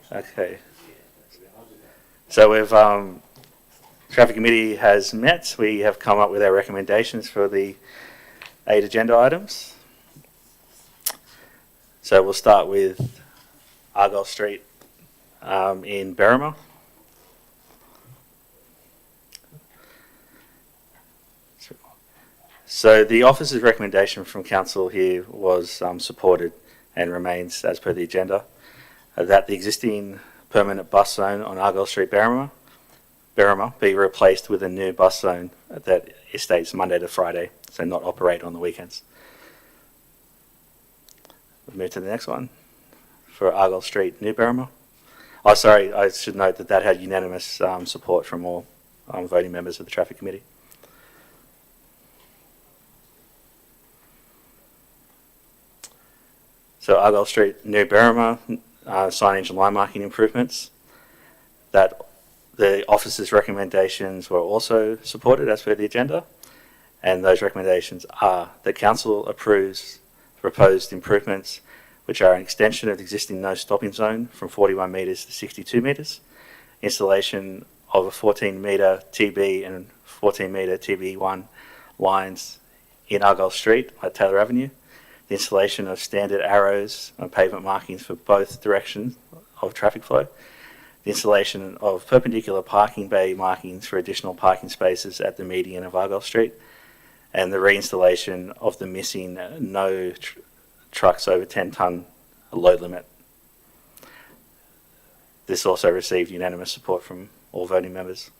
Okay. So we've Traffic Committee has met. We have come up with our recommendations for the 8 agenda items. So we'll start with Argyle Street in Berrima. So the officer's recommendation from council here was supported and remains as per the agenda, that the existing permanent bus zone on Argyle Street, Berrima be replaced with a new bus zone that states Monday to Friday, so not operate on the weekends. We'll move to the next one for Argyle Street, New Berrima. Oh, sorry, I should note that had unanimous support from all voting members of the Traffic Committee. So Argyle Street, New Berrima, signage and line marking improvements. That the officer's recommendations were also supported as per the agenda, and those recommendations are that council approves proposed improvements, which are an extension of the existing no stopping zone from 41 metres to 62 metres, installation of a 14 metre TB and 14 metre TB1 lines in Argyle Street at Taylor Avenue, the installation of standard arrows and pavement markings for both directions of traffic flow, the installation of perpendicular parking bay markings for additional parking spaces at the median of Argyle Street, and the reinstallation of the missing no trucks over 10-tonne load limit. This also received unanimous support from all voting members.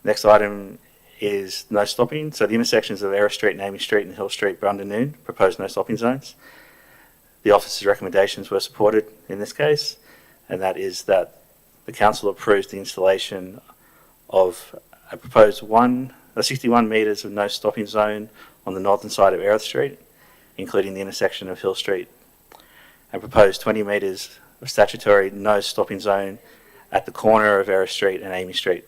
Next item is no stopping. So the intersections of Error Street, Amy Street and Hill Street, Brundanoon, proposed no stopping zones. The officer's recommendations were supported in this case, and that is that the council approves the installation of a proposed 61 metres of no stopping zone on the northern side of Error Street, including the intersection of Hill Street, and proposed 20 metres of statutory no stopping zone at the corner of Error Street and Amy Street.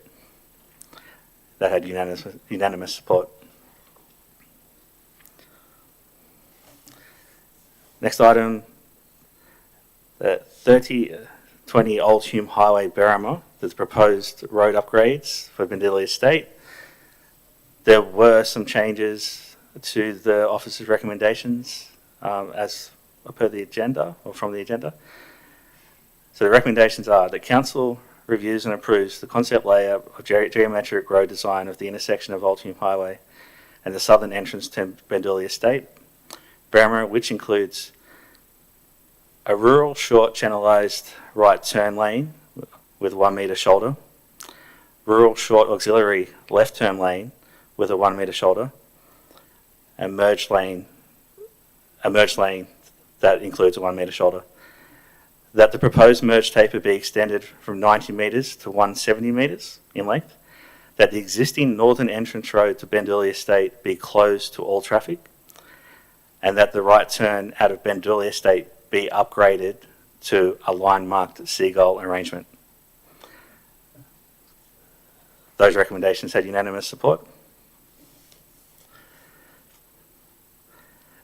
That had unanimous support. Next item, 3020 Old Hume Highway, Berrima, the proposed road upgrades for Bendilia Estate. There were some changes to the officer's recommendations as per the agenda, or from the agenda. So the recommendations are that council reviews and approves the concept layout of geometric road design of the intersection of Old Hume Highway and the southern entrance to Bendilia Estate, Berrima, which includes a rural short channelized right turn lane with 1 metre shoulder, rural short auxiliary left turn lane with a 1 metre shoulder, and a merged lane that includes a 1 metre shoulder. That the proposed merge taper be extended from 90 metres to 170 metres in length, that the existing northern entrance road to Bendilia Estate be closed to all traffic, and that the right turn out of Bendilia Estate be upgraded to a line-marked seagull arrangement. Those recommendations had unanimous support.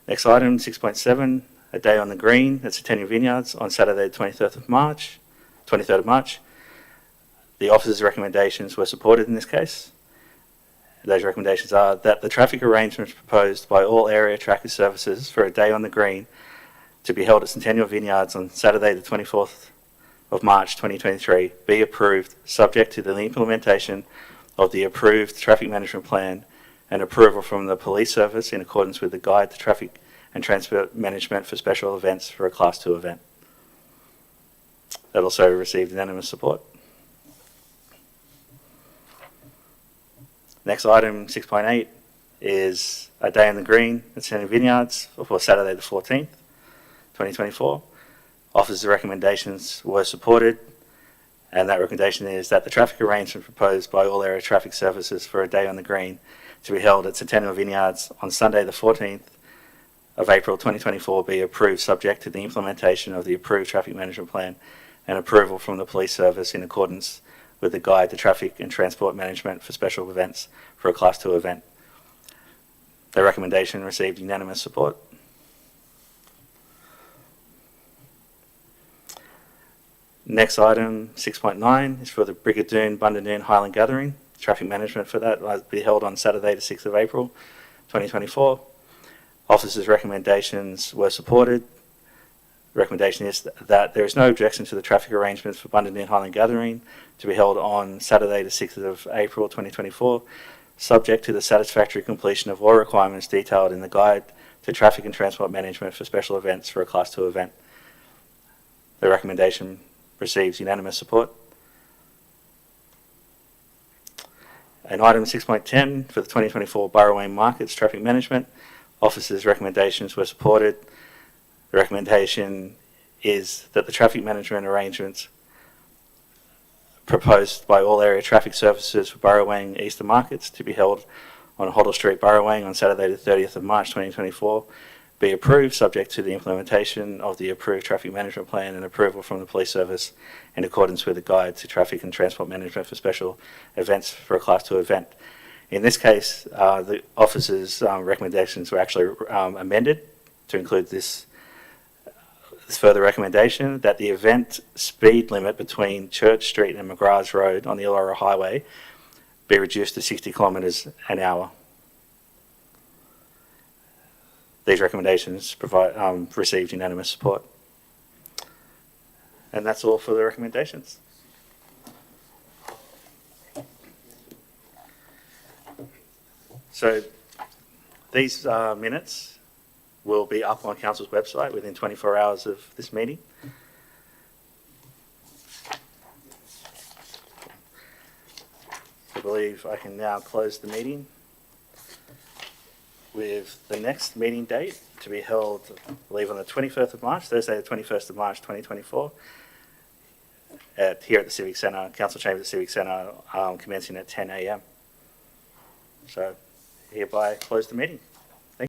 Next item, 6.7. A day on the green at Centennial Vineyards on Saturday, the 23rd of March. The officer's recommendations were supported in this case. Those recommendations are that the traffic arrangements proposed by all area tracker services for a day on the green to be held at Centennial Vineyards on Saturday, the 24th of March 2023 be approved, subject to the implementation of the approved traffic management plan and approval from the police service in accordance with the Guide to Traffic and Transport Management for Special Events for a Class 2 event. That also received unanimous support. Next item, 6.8, is a day in the green at Centennial Vineyards for Saturday the 14th, 2024. Officer's recommendations were supported, and that recommendation is that the traffic arrangement proposed by all area traffic services for a day on the green to be held at Centennial Vineyards on Sunday the 14th of April 2024 be approved, subject to the implementation of the approved traffic management plan and approval from the police service in accordance with the Guide to Traffic and Transport Management for Special Events for a Class 2 event. The recommendation received unanimous support. Next item, 6.9, is for the Brigadoon Bundadoon Highland Gathering. Traffic management for that will be held on Saturday, the 6th of April, 2024. Officers' recommendations were supported. Recommendation is that there is no objection to the traffic arrangements for Bundadoon Highland Gathering to be held on Saturday, the 6th of April, 2024, subject to the satisfactory completion of all requirements detailed in the Guide to Traffic and Transport Management for Special Events for a Class 2 event. The recommendation receives unanimous support. And item 6.10 for the 2024 Burrawang Markets Traffic Management, officers' recommendations were supported. The recommendation is that the traffic management arrangements proposed by all area traffic services for Burrawang Easter Markets to be held on Hoddle Street, Burrawang on Saturday the 30th of March 2024 be approved, subject to the implementation of the approved traffic management plan and approval from the police service in accordance with the Guide to Traffic and Transport Management for Special Events for a Class 2 event. In this case, the officers' recommendations were actually amended to include this further recommendation that the event speed limit between Church Street and McGrath's Road on the Illawarra Highway be reduced to 60 kilometres an hour. These recommendations received unanimous support. And that's all for the recommendations. So these minutes will be up on Council's website within 24 hours of this meeting. I believe I can now close the meeting with the next meeting date to be held, I believe, on the 21st of March, Thursday the 21st of March 2024, here at the Civic Centre, Council Chambers at Civic Centre, commencing at 10 a.m. So hereby close the meeting.